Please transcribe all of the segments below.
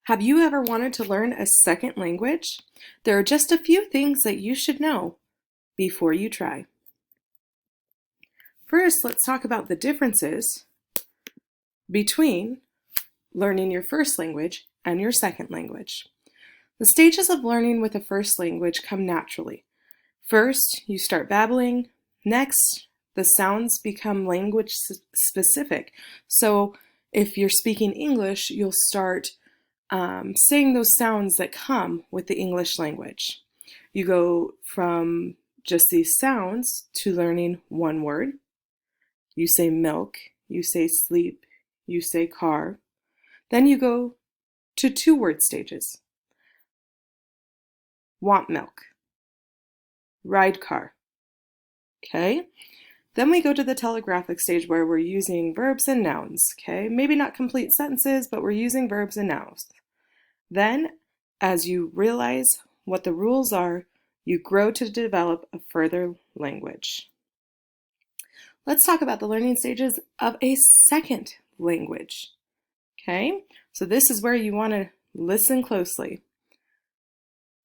Have you ever wanted to learn a second language? There are just a few things that you should know before you try. First, let's talk about the differences between learning your first language and your second language. The stages of learning with a first language come naturally. First, you start babbling. Next, the sounds become language specific. So if you're speaking English, you'll start saying those sounds that come with the English language. You go from just these sounds to learning one word. You say milk, you say sleep, you say car. Then you go to two-word stages. Want milk, ride car. Okay? Then we go to the telegraphic stage where we're using verbs and nouns. Okay? Maybe not complete sentences, but we're using verbs and nouns. Then, as you realize what the rules are, you grow to develop a further language. Let's talk about the learning stages of a second language. Okay, so this is where you want to listen closely.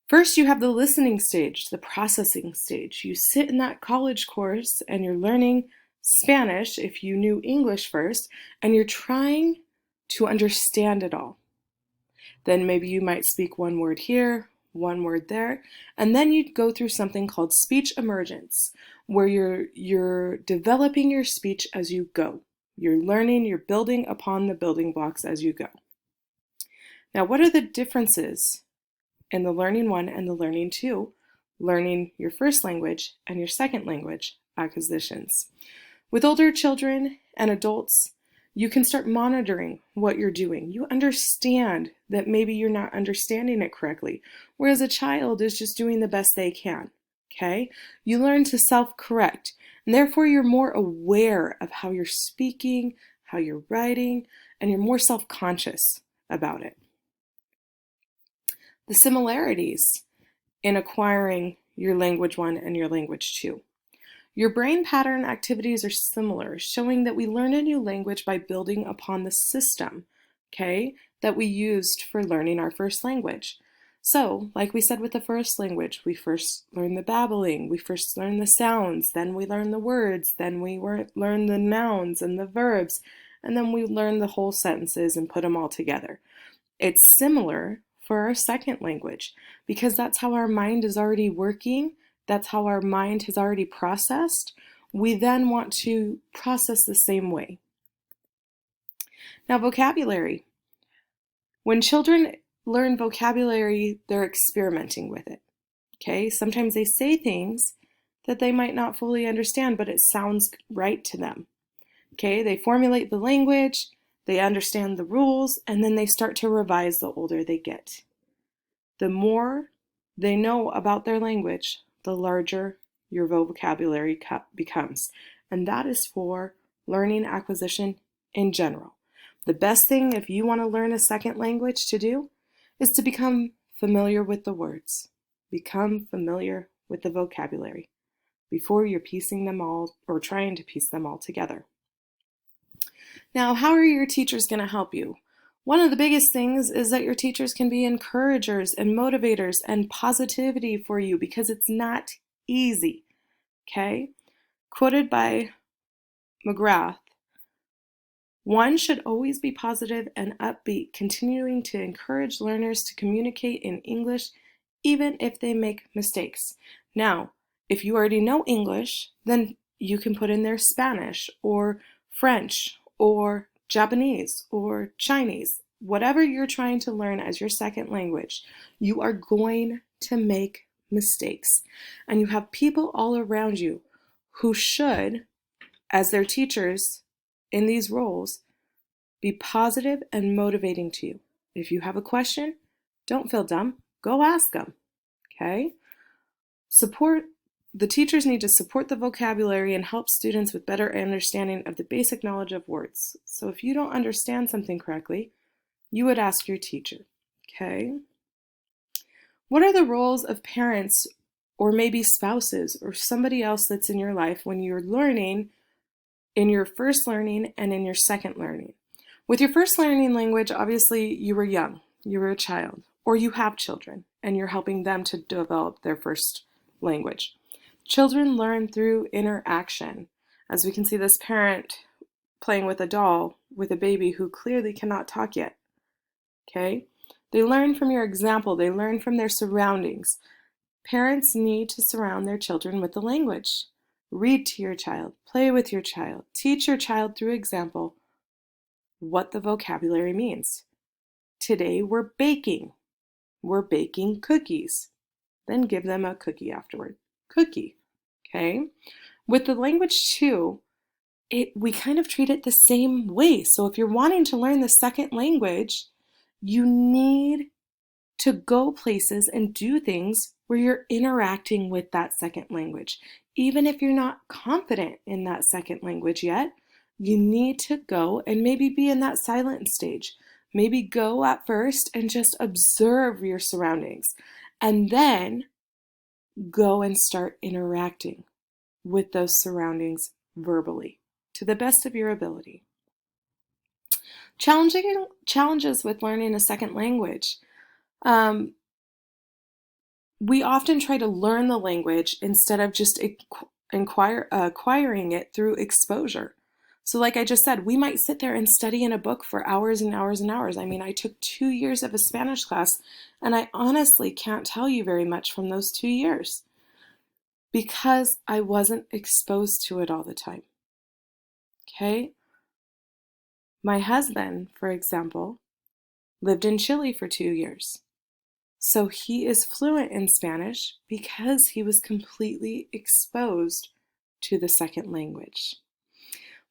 First, you have the listening stage, the processing stage. You sit in that college course and you're learning Spanish if you knew English first, and you're trying to understand it all. Then maybe you might speak one word here, one word there, and then you go through something called speech emergence, where you're developing your speech as you go. You're learning, you're building upon the building blocks as you go. Now, what are the differences in the learning one and the learning two, learning your first language and your second language acquisitions? With older children and adults, you can start monitoring what you're doing. You understand that maybe you're not understanding it correctly, whereas a child is just doing the best they can, okay? You learn to self-correct, and therefore you're more aware of how you're speaking, how you're writing, and you're more self-conscious about it. The similarities in acquiring your language one and your language two. Your brain pattern activities are similar, showing that we learn a new language by building upon the system, okay, that we used for learning our first language. So, like we said with the first language, we first learn the babbling, we first learn the sounds, then we learn the words, then we learn the nouns and the verbs, and then we learn the whole sentences and put them all together. It's similar for our second language because that's how our mind is already working. That's how our mind has already processed. We then want to process the same way. Now, vocabulary. When children learn vocabulary, they're experimenting with it. Okay, sometimes they say things that they might not fully understand, but it sounds right to them. Okay, they formulate the language, they understand the rules, and then they start to revise the older they get. The more they know about their language, the larger your vocabulary becomes. And that is for learning acquisition in general. The best thing if you want to learn a second language to do is to become familiar with the words. Become familiar with the vocabulary before you're piecing them all or trying to piece them all together. Now, how are your teachers going to help you? One of the biggest things is that your teachers can be encouragers and motivators and positivity for you because it's not easy, okay? Quoted by McGrath, one should always be positive and upbeat, continuing to encourage learners to communicate in English even if they make mistakes. Now, if you already know English, then you can put in there Spanish or French or Japanese or Chinese. Whatever you're trying to learn as your second language, you are going to make mistakes. And you have people all around you who should, as their teachers in these roles, be positive and motivating to you. If you have a question, don't feel dumb. Go ask them, okay? The teachers need to support the vocabulary and help students with better understanding of the basic knowledge of words. So if you don't understand something correctly, you would ask your teacher, okay? What are the roles of parents or maybe spouses or somebody else that's in your life when you're learning in your first learning and in your second learning? With your first learning language, obviously you were young. you're a child, or you have children, and you're helping them to develop their first language. Children learn through interaction. As we can see this parent playing with a doll with a baby who clearly cannot talk yet. Okay? They learn from your example. They learn from their surroundings. Parents need to surround their children with the language. Read to your child. Play with your child. Teach your child through example what the vocabulary means. Today we're baking. We're baking cookies. Then give them a cookie afterward. Cookie. Okay? With the language too, we kind of treat it the same way. So if you're wanting to learn the second language, you need to go places and do things where you're interacting with that second language. Even if you're not confident in that second language yet, you need to go and maybe be in that silent stage. Maybe go at first and just observe your surroundings, and then go and start interacting with those surroundings verbally to the best of your ability. Challenges with learning a second language. We often try to learn the language instead of just acquiring it through exposure. So like I just said, we might sit there and study in a book for hours and hours and hours. I mean, I took 2 years of a Spanish class, and I honestly can't tell you very much from those 2 years because I wasn't exposed to it all the time. Okay? My husband, for example, lived in Chile for 2 years. So he is fluent in Spanish because he was completely exposed to the second language.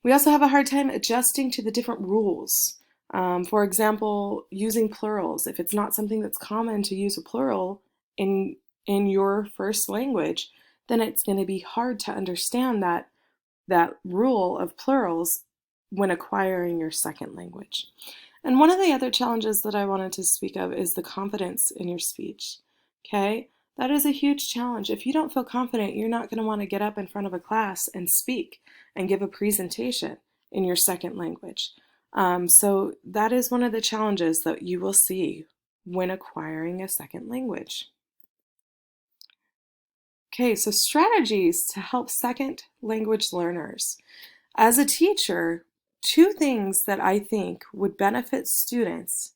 We also have a hard time adjusting to the different rules. For example, using plurals. If it's not something that's common to use a plural in your first language, then it's going to be hard to understand that rule of plurals when acquiring your second language. And one of the other challenges that I wanted to speak of is the confidence in your speech. Okay? That is a huge challenge. If you don't feel confident, you're not going to want to get up in front of a class and speak and give a presentation in your second language. So that is one of the challenges that you will see when acquiring a second language. Okay, so strategies to help second language learners. As a teacher, 2 things that I think would benefit students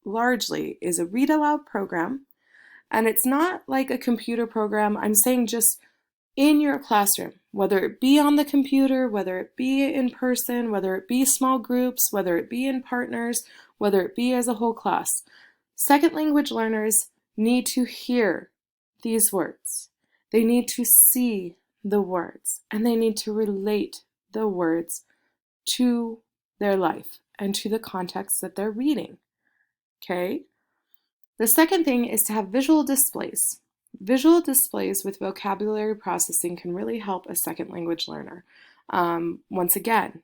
largely is a read aloud program, and it's not like a computer program. I'm saying just in your classroom, whether it be on the computer, whether it be in person, whether it be small groups, whether it be in partners, whether it be as a whole class. Second language learners need to hear these words. They need to see the words, and they need to relate the words to their life and to the context that they're reading. Okay? The second thing is to have visual displays. Visual displays with vocabulary processing can really help a second language learner. Once again,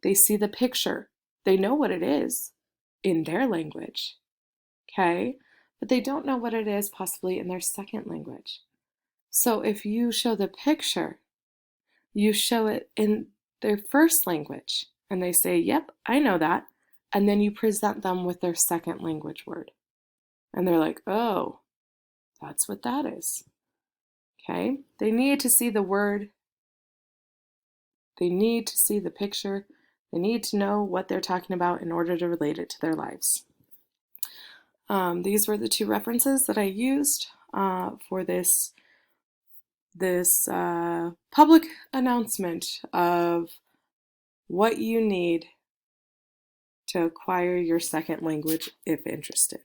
they see the picture. They know what it is in their language, okay? But they don't know what it is possibly in their second language. So if you show the picture, you show it in their first language, and they say, yep, I know that. And then you present them with their second language word. And they're like, oh, that's what that is. Okay? They need to see the word. They need to see the picture. They need to know what they're talking about in order to relate it to their lives. These were the 2 references that I used for this public announcement of what you need to acquire your second language if interested.